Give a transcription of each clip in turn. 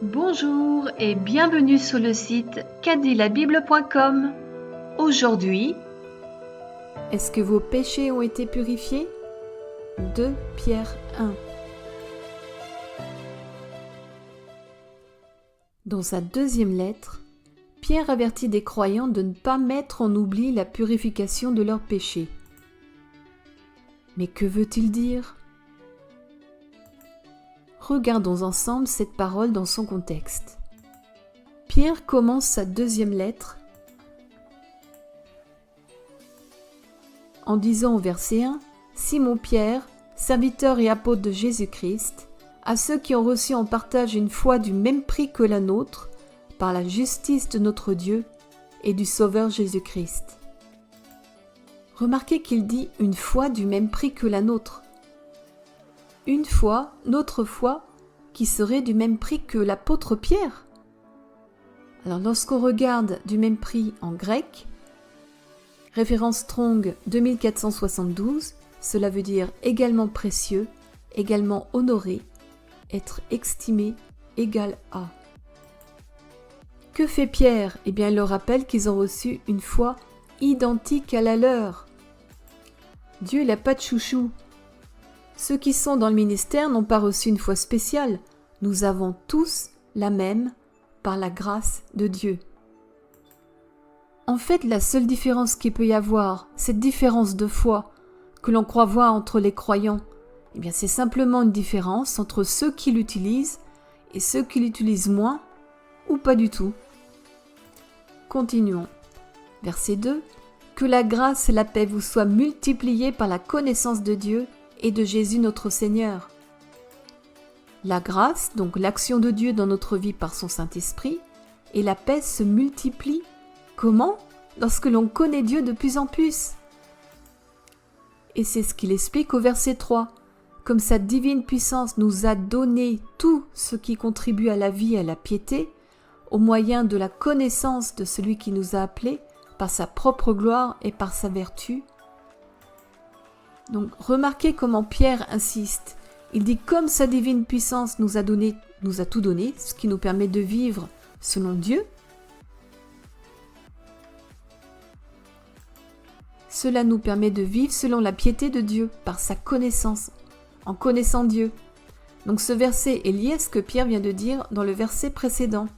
Bonjour et bienvenue sur le site quatditlabible.com. Aujourd'hui, est-ce que vos péchés ont été purifiés ? 2 Pierre 1. Dans sa deuxième lettre, Pierre avertit des croyants de ne pas mettre en oubli la purification de leurs péchés. Mais que veut-il dire ? Regardons ensemble cette parole dans son contexte. Pierre commence sa deuxième lettre en disant au verset 1 « Simon Pierre, serviteur et apôtre de Jésus-Christ, à ceux qui ont reçu en partage une foi du même prix que la nôtre, par la justice de notre Dieu et du Sauveur Jésus-Christ. » Remarquez qu'il dit « une foi du même prix que la nôtre ». Une foi, notre foi, qui serait du même prix que l'apôtre Pierre. Alors lorsqu'on regarde du même prix en grec, référence Strong 2472, cela veut dire également précieux, également honoré, être estimé, égal à. Que fait Pierre ? Eh bien, il leur rappelle qu'ils ont reçu une foi identique à la leur. Dieu n'a pas de chouchou. Ceux qui sont dans le ministère n'ont pas reçu une foi spéciale. Nous avons tous la même par la grâce de Dieu. En fait, la seule différence qu'il peut y avoir, cette différence de foi que l'on croit voir entre les croyants, eh bien, c'est simplement une différence entre ceux qui l'utilisent et ceux qui l'utilisent moins ou pas du tout. Continuons. Verset 2. Que la grâce et la paix vous soient multipliées par la connaissance de Dieu et de Jésus notre Seigneur. La grâce, donc l'action de Dieu dans notre vie par son Saint-Esprit, et la paix se multiplient. Comment ? Lorsque l'on connaît Dieu de plus en plus. Et c'est ce qu'il explique au verset 3. Comme sa divine puissance nous a donné tout ce qui contribue à la vie et à la piété, au moyen de la connaissance de celui qui nous a appelés, par sa propre gloire et par sa vertu. Donc remarquez comment Pierre insiste. Il dit comme sa divine puissance nous a tout donné, ce qui nous permet de vivre selon Dieu. Cela nous permet de vivre selon la piété de Dieu, par sa connaissance, en connaissant Dieu. Donc ce verset est lié à ce que Pierre vient de dire dans le verset précédent.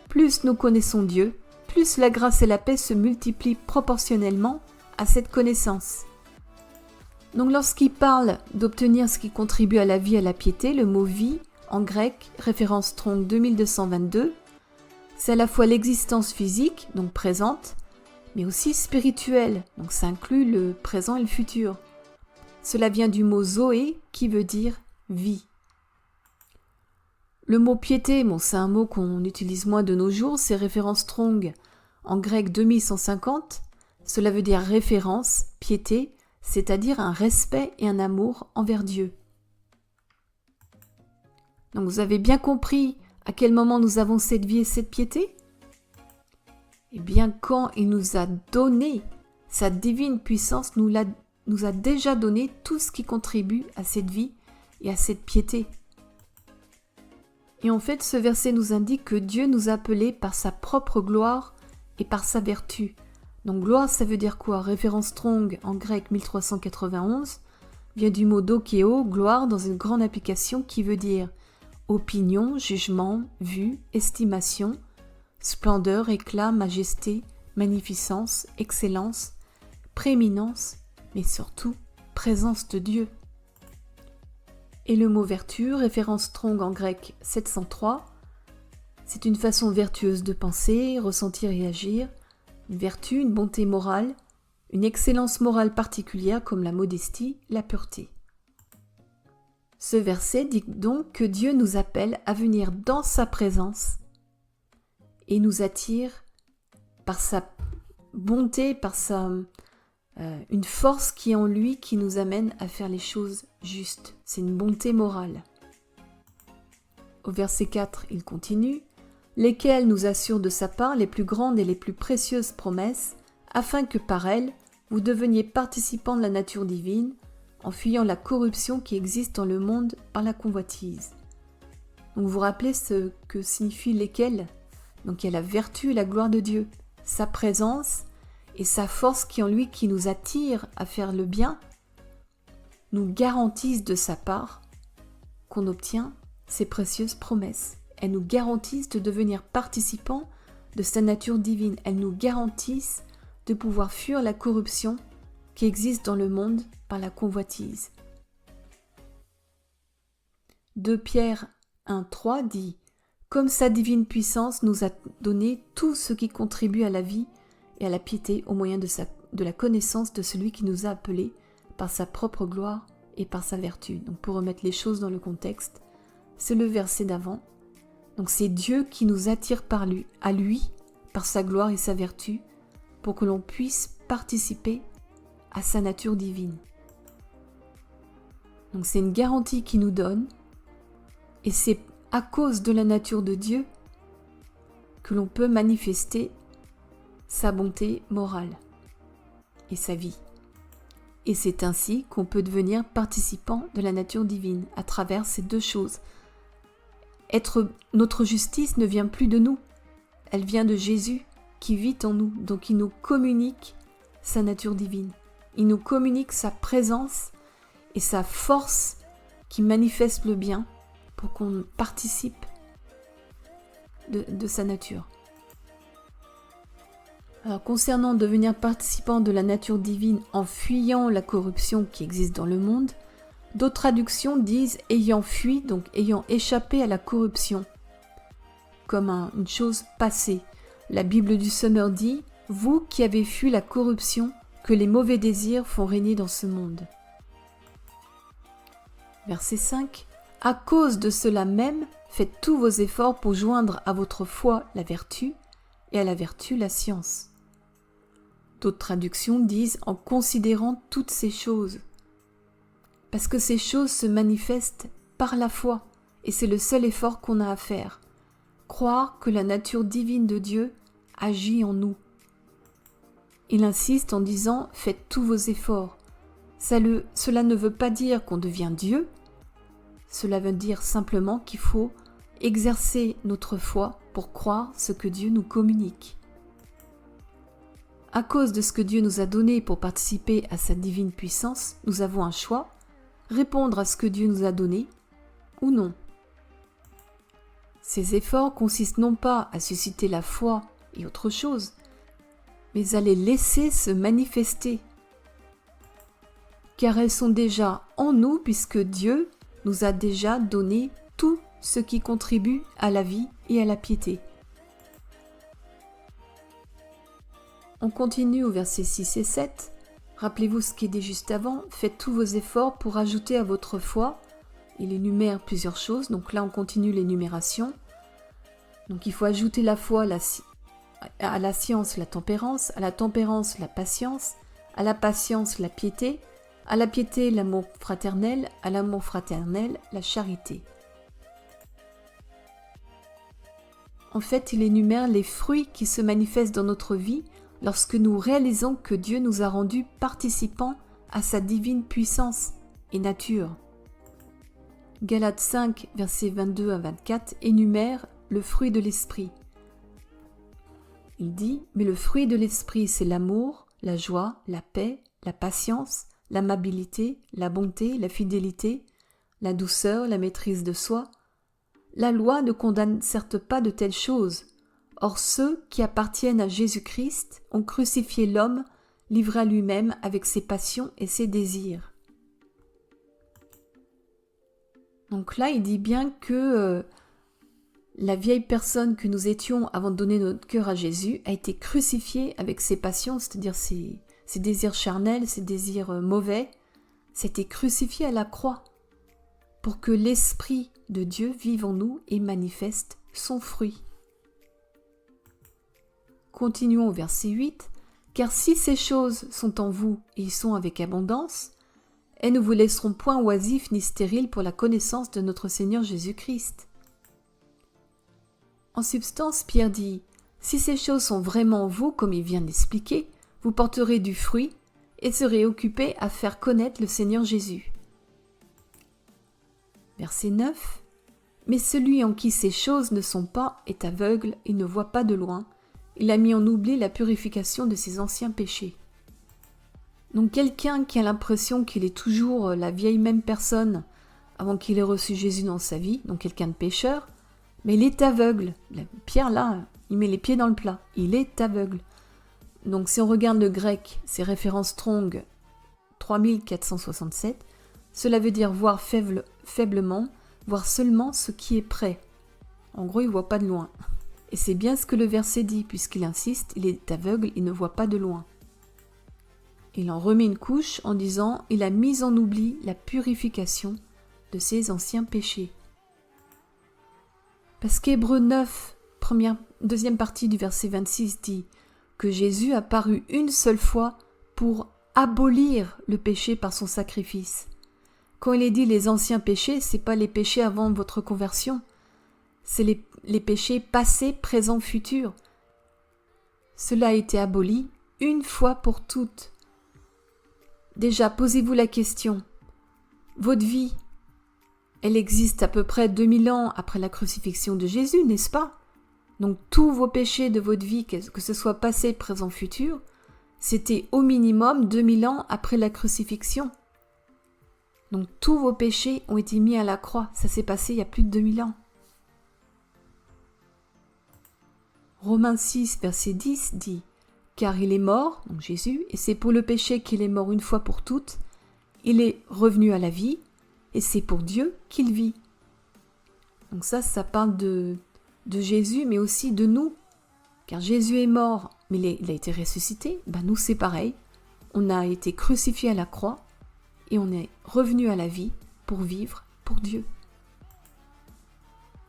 Plus nous connaissons Dieu, plus la grâce et la paix se multiplient proportionnellement à cette connaissance. Donc lorsqu'il parle d'obtenir ce qui contribue à la vie et à la piété, le mot « vie » en grec, référence Strong 2222, c'est à la fois l'existence physique, donc présente, mais aussi spirituelle, donc ça inclut le présent et le futur. Cela vient du mot « zoé » qui veut dire « vie ». Le mot « piété », c'est un mot qu'on utilise moins de nos jours, c'est référence Strong en grec 2150, cela veut dire référence, piété, c'est-à-dire un respect et un amour envers Dieu. Donc vous avez bien compris à quel moment nous avons cette vie et cette piété ? Eh bien quand il nous a donné, sa divine puissance nous a déjà donné tout ce qui contribue à cette vie et à cette piété. Et en fait ce verset nous indique que Dieu nous a appelés par sa propre gloire et par sa vertu. Donc gloire, ça veut dire quoi ? Référence Strong en grec 1391 vient du mot dokeo, gloire, dans une grande application qui veut dire opinion, jugement, vue, estimation, splendeur, éclat, majesté, magnificence, excellence, prééminence, mais surtout présence de Dieu. Et le mot vertu, référence Strong en grec 703, c'est une façon vertueuse de penser, ressentir et agir, une vertu, une bonté morale, une excellence morale particulière comme la modestie, la pureté. Ce verset dit donc que Dieu nous appelle à venir dans sa présence et nous attire par sa bonté, par une force qui est en lui qui nous amène à faire les choses justes. C'est une bonté morale. Au verset 4, il continue. Lesquels nous assurent de sa part les plus grandes et les plus précieuses promesses, afin que par elles, vous deveniez participants de la nature divine, en fuyant la corruption qui existe dans le monde par la convoitise. Donc vous vous rappelez ce que signifient lesquels? Donc il y a la vertu et la gloire de Dieu, sa présence et sa force qui est en lui, qui nous attire à faire le bien, nous garantissent de sa part qu'on obtient ces précieuses promesses. Elles nous garantissent de devenir participants de sa nature divine. Elles nous garantissent de pouvoir fuir la corruption qui existe dans le monde par la convoitise. 2 Pierre 1,3 dit « Comme sa divine puissance nous a donné tout ce qui contribue à la vie et à la piété au moyen de la connaissance de celui qui nous a appelés par sa propre gloire et par sa vertu. » Donc pour remettre les choses dans le contexte, c'est le verset d'avant. Donc c'est Dieu qui nous attire à lui, par sa gloire et sa vertu, pour que l'on puisse participer à sa nature divine. Donc c'est une garantie qu'il nous donne, et c'est à cause de la nature de Dieu que l'on peut manifester sa bonté morale et sa vie. Et c'est ainsi qu'on peut devenir participant de la nature divine à travers ces deux choses. Notre justice ne vient plus de nous, elle vient de Jésus qui vit en nous, donc il nous communique sa nature divine. Il nous communique sa présence et sa force qui manifeste le bien pour qu'on participe de sa nature. Alors, concernant devenir participant de la nature divine en fuyant la corruption qui existe dans le monde, d'autres traductions disent « ayant fui », donc ayant échappé à la corruption, comme une chose passée. La Bible du Semeur dit « vous qui avez fui la corruption que les mauvais désirs font régner dans ce monde ». Verset 5 « À cause de cela même, faites tous vos efforts pour joindre à votre foi la vertu et à la vertu la science. » D'autres traductions disent « en considérant toutes ces choses ». Parce que ces choses se manifestent par la foi, et c'est le seul effort qu'on a à faire. Croire que la nature divine de Dieu agit en nous. Il insiste en disant « faites tous vos efforts ». Cela ne veut pas dire qu'on devient Dieu, cela veut dire simplement qu'il faut exercer notre foi pour croire ce que Dieu nous communique. À cause de ce que Dieu nous a donné pour participer à sa divine puissance, nous avons un choix, répondre à ce que Dieu nous a donné ou non. Ces efforts consistent non pas à susciter la foi et autre chose, mais à les laisser se manifester, car elles sont déjà en nous puisque Dieu nous a déjà donné tout ce qui contribue à la vie et à la piété. On continue au verset 6 et 7. Rappelez-vous ce qui est dit juste avant. Faites tous vos efforts pour ajouter à votre foi. Il énumère plusieurs choses. Donc là, on continue l'énumération. Donc il faut ajouter la foi à la science, la tempérance, à la tempérance, la patience, à la patience, la piété, à la piété, l'amour fraternel, à l'amour fraternel, la charité. En fait, il énumère les fruits qui se manifestent dans notre vie lorsque nous réalisons que Dieu nous a rendus participants à sa divine puissance et nature. Galates 5, versets 22 à 24, énumère le fruit de l'esprit. Il dit « Mais le fruit de l'esprit, c'est l'amour, la joie, la paix, la patience, l'amabilité, la bonté, la fidélité, la douceur, la maîtrise de soi. La loi ne condamne certes pas de telles choses. Or ceux qui appartiennent à Jésus-Christ ont crucifié l'homme, livré à lui-même avec ses passions et ses désirs. » Donc là, il dit bien que la vieille personne que nous étions avant de donner notre cœur à Jésus a été crucifiée avec ses passions, c'est-à-dire ses désirs charnels, ses désirs mauvais. C'était crucifié à la croix pour que l'Esprit de Dieu vive en nous et manifeste son fruit. Continuons au verset 8. « Car si ces choses sont en vous et y sont avec abondance, elles ne vous laisseront point oisifs ni stériles pour la connaissance de notre Seigneur Jésus-Christ. » En substance, Pierre dit « Si ces choses sont vraiment en vous, comme il vient d'expliquer, vous porterez du fruit et serez occupés à faire connaître le Seigneur Jésus. » Verset 9. « Mais celui en qui ces choses ne sont pas est aveugle et ne voit pas de loin. Il a mis en oubli la purification de ses anciens péchés. Donc quelqu'un qui a l'impression qu'il est toujours la vieille même personne avant qu'il ait reçu Jésus dans sa vie, donc quelqu'un de pécheur, mais il est aveugle. Pierre là, il met les pieds dans le plat, il est aveugle. Donc si on regarde le grec, c'est référence Strong 3467, cela veut dire voir faiblement, voir seulement ce qui est près. En gros, il ne voit pas de loin. Et c'est bien ce que le verset dit, puisqu'il insiste, il est aveugle, il ne voit pas de loin. Il en remet une couche en disant, il a mis en oubli la purification de ses anciens péchés. Parce qu'Hébreux 9, deuxième partie du verset 26 dit que Jésus a paru une seule fois pour abolir le péché par son sacrifice. Quand il est dit les anciens péchés, ce n'est pas les péchés avant votre conversion, c'est les péchés passés, présents, futurs. Cela a été aboli une fois pour toutes. Déjà, posez-vous la question, votre vie, elle existe à peu près 2000 ans après la crucifixion de Jésus, n'est-ce pas? Donc tous vos péchés de votre vie, que ce soit passé, présent, futur, c'était au minimum 2000 ans après la crucifixion. Donc tous vos péchés ont été mis à la croix. Ça s'est passé il y a plus de 2000 ans. Romains 6, verset 10 dit « Car il est mort, donc Jésus, et c'est pour le péché qu'il est mort une fois pour toutes. Il est revenu à la vie, et c'est pour Dieu qu'il vit. » Donc ça parle de Jésus, mais aussi de nous. Car Jésus est mort, mais il a été ressuscité. Nous, c'est pareil. On a été crucifiés à la croix, et on est revenu à la vie pour vivre pour Dieu.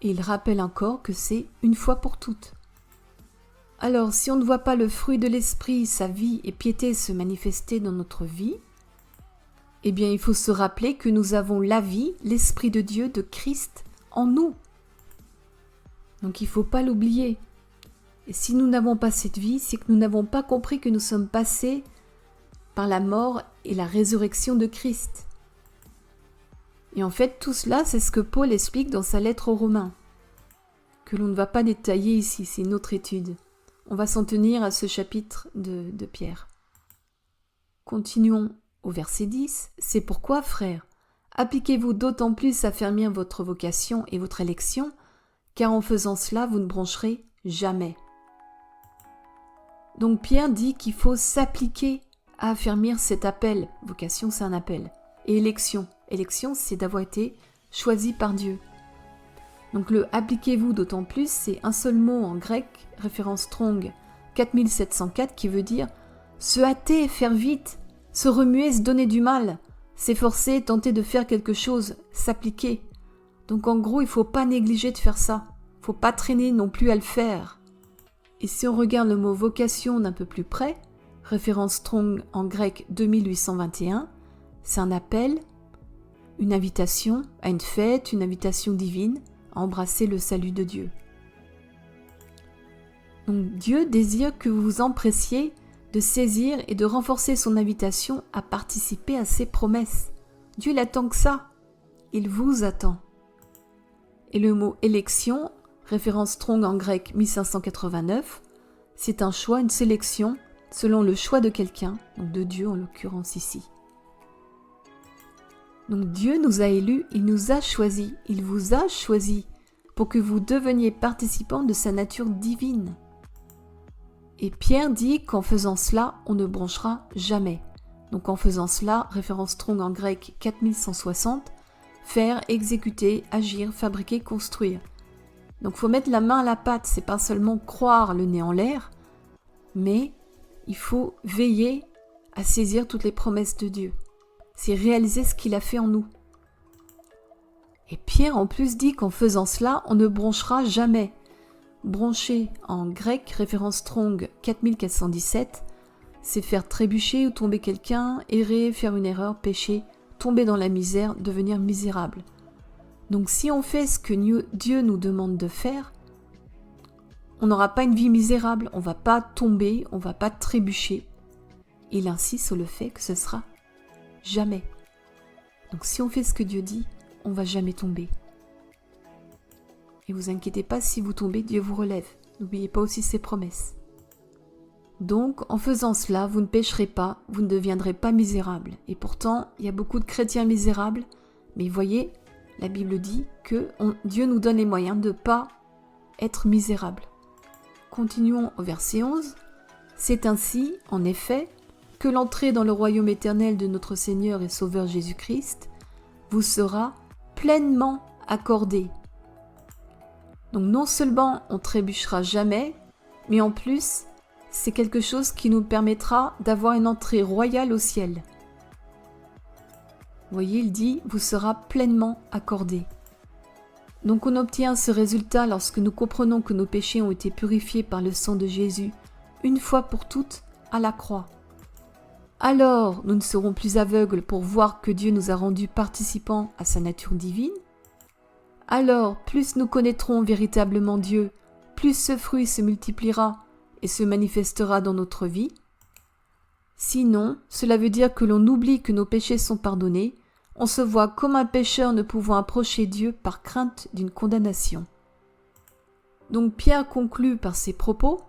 Et il rappelle encore que c'est une fois pour toutes. Alors, si on ne voit pas le fruit de l'esprit, sa vie et piété se manifester dans notre vie, eh bien, il faut se rappeler que nous avons la vie, l'Esprit de Dieu, de Christ en nous. Donc, il ne faut pas l'oublier. Et si nous n'avons pas cette vie, c'est que nous n'avons pas compris que nous sommes passés par la mort et la résurrection de Christ. Et en fait, tout cela, c'est ce que Paul explique dans sa lettre aux Romains, que l'on ne va pas détailler ici, c'est une autre étude. On va s'en tenir à ce chapitre de Pierre. Continuons au verset 10. C'est pourquoi, frères, appliquez-vous d'autant plus à fermir votre vocation et votre élection, car en faisant cela, vous ne broncherez jamais. Donc Pierre dit qu'il faut s'appliquer à affermir cet appel. Vocation, c'est un appel. Et élection. Élection, c'est d'avoir été choisi par Dieu. Donc le « appliquez-vous d'autant plus », c'est un seul mot en grec, référence Strong 4704, qui veut dire « se hâter, faire vite, se remuer, se donner du mal, s'efforcer, tenter de faire quelque chose, s'appliquer ». Donc en gros, il ne faut pas négliger de faire ça. Il ne faut pas traîner non plus à le faire. Et si on regarde le mot « vocation » d'un peu plus près, référence Strong en grec 2821, c'est un appel, une invitation à une fête, une invitation divine, à embrasser le salut de Dieu. Donc Dieu désire que vous vous empressiez de saisir et de renforcer son invitation à participer à ses promesses. Dieu l'attend que ça. Il vous attend. Et le mot élection, référence Strong en grec 1589, c'est un choix, une sélection selon le choix de quelqu'un, donc de Dieu en l'occurrence ici. Donc Dieu nous a élus, il nous a choisis, il vous a choisis pour que vous deveniez participants de sa nature divine. Et Pierre dit qu'en faisant cela, on ne bronchera jamais. Donc en faisant cela, référence Strong en grec 4160, faire, exécuter, agir, fabriquer, construire. Donc il faut mettre la main à la pâte, c'est pas seulement croire le nez en l'air, mais il faut veiller à saisir toutes les promesses de Dieu. C'est réaliser ce qu'il a fait en nous. Et Pierre en plus dit qu'en faisant cela, on ne bronchera jamais. Broncher en grec, référence Strong 4417, c'est faire trébucher ou tomber quelqu'un, errer, faire une erreur, pécher, tomber dans la misère, devenir misérable. Donc si on fait ce que Dieu nous demande de faire, on n'aura pas une vie misérable, on ne va pas tomber, on ne va pas trébucher. Il insiste sur le fait que ce sera jamais. Donc si on fait ce que Dieu dit, on ne va jamais tomber. Et vous inquiétez pas, si vous tombez, Dieu vous relève. N'oubliez pas aussi ses promesses. Donc, en faisant cela, vous ne pécherez pas, vous ne deviendrez pas misérable. Et pourtant, il y a beaucoup de chrétiens misérables, mais voyez, la Bible dit que Dieu nous donne les moyens de ne pas être misérables. Continuons au verset 11. C'est ainsi, en effet, que l'entrée dans le royaume éternel de notre Seigneur et Sauveur Jésus-Christ vous sera pleinement accordée. Donc non seulement on trébuchera jamais, mais en plus, c'est quelque chose qui nous permettra d'avoir une entrée royale au ciel. Vous voyez, il dit, vous sera pleinement accordé. Donc on obtient ce résultat lorsque nous comprenons que nos péchés ont été purifiés par le sang de Jésus, une fois pour toutes, à la croix. Alors nous ne serons plus aveugles pour voir que Dieu nous a rendus participants à sa nature divine. Alors plus nous connaîtrons véritablement Dieu, plus ce fruit se multipliera et se manifestera dans notre vie. Sinon, cela veut dire que l'on oublie que nos péchés sont pardonnés, on se voit comme un pécheur ne pouvant approcher Dieu par crainte d'une condamnation. Donc Pierre conclut par ces propos,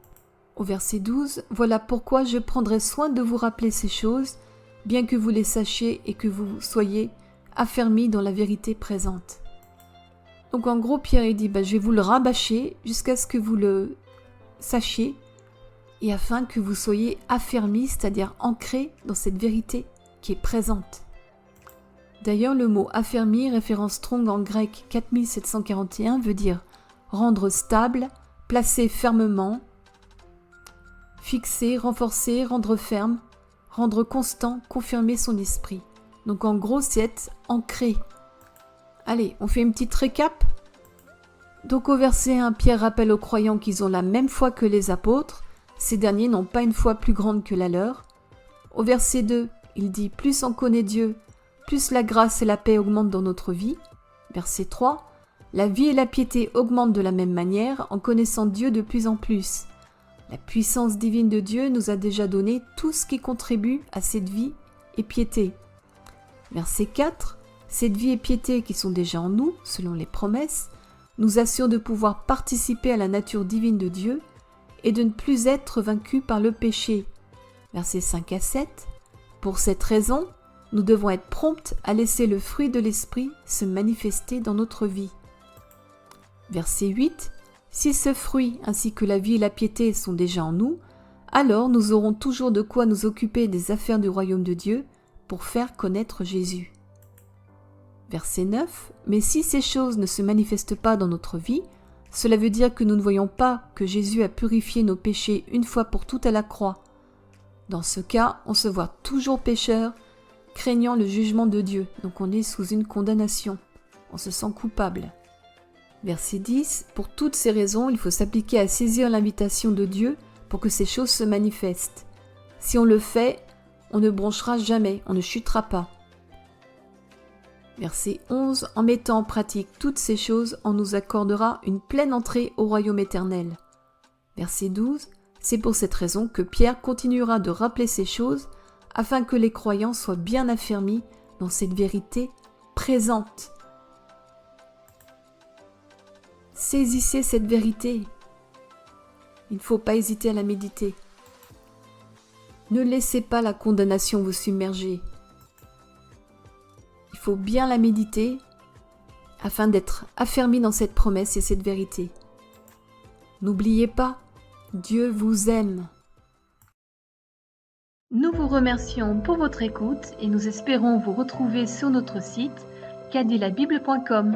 au verset 12, « Voilà pourquoi je prendrai soin de vous rappeler ces choses, bien que vous les sachiez et que vous soyez affermis dans la vérité présente. » Donc en gros, Pierre il dit, je vais vous le rabâcher jusqu'à ce que vous le sachiez, et afin que vous soyez affermis, c'est-à-dire ancrés dans cette vérité qui est présente. D'ailleurs, le mot affermi, référence Strong en grec 4741, veut dire rendre stable, placer fermement, fixer, renforcer, rendre ferme, rendre constant, confirmer son esprit. Donc en gros, c'est être ancré. Allez, on fait une petite récap. Donc au verset 1, Pierre rappelle aux croyants qu'ils ont la même foi que les apôtres. Ces derniers n'ont pas une foi plus grande que la leur. Au verset 2, il dit « Plus on connaît Dieu, plus la grâce et la paix augmentent dans notre vie. » Verset 3, « La vie et la piété augmentent de la même manière en connaissant Dieu de plus en plus. La puissance divine de Dieu nous a déjà donné tout ce qui contribue à cette vie et piété. » Verset 4, « Cette vie et piété qui sont déjà en nous, selon les promesses, nous assurent de pouvoir participer à la nature divine de Dieu et de ne plus être vaincus par le péché. » Versets 5 à 7. Pour cette raison, nous devons être prompts à laisser le fruit de l'esprit se manifester dans notre vie. Verset 8. Si ce fruit ainsi que la vie et la piété sont déjà en nous, alors nous aurons toujours de quoi nous occuper des affaires du royaume de Dieu pour faire connaître Jésus. Verset 9. Mais si ces choses ne se manifestent pas dans notre vie, cela veut dire que nous ne voyons pas que Jésus a purifié nos péchés une fois pour toutes à la croix. Dans ce cas, on se voit toujours pécheur, craignant le jugement de Dieu. Donc on est sous une condamnation. On se sent coupable. Verset 10. Pour toutes ces raisons, il faut s'appliquer à saisir l'invitation de Dieu pour que ces choses se manifestent. Si on le fait, on ne bronchera jamais, on ne chutera pas. Verset 11. En mettant en pratique toutes ces choses, on nous accordera une pleine entrée au royaume éternel. Verset 12. C'est pour cette raison que Pierre continuera de rappeler ces choses afin que les croyants soient bien affermis dans cette vérité présente. Saisissez cette vérité. Il ne faut pas hésiter à la méditer. Ne laissez pas la condamnation vous submerger. Il faut bien la méditer afin d'être affermi dans cette promesse et cette vérité. N'oubliez pas, Dieu vous aime. Nous vous remercions pour votre écoute et nous espérons vous retrouver sur notre site cadilabible.com.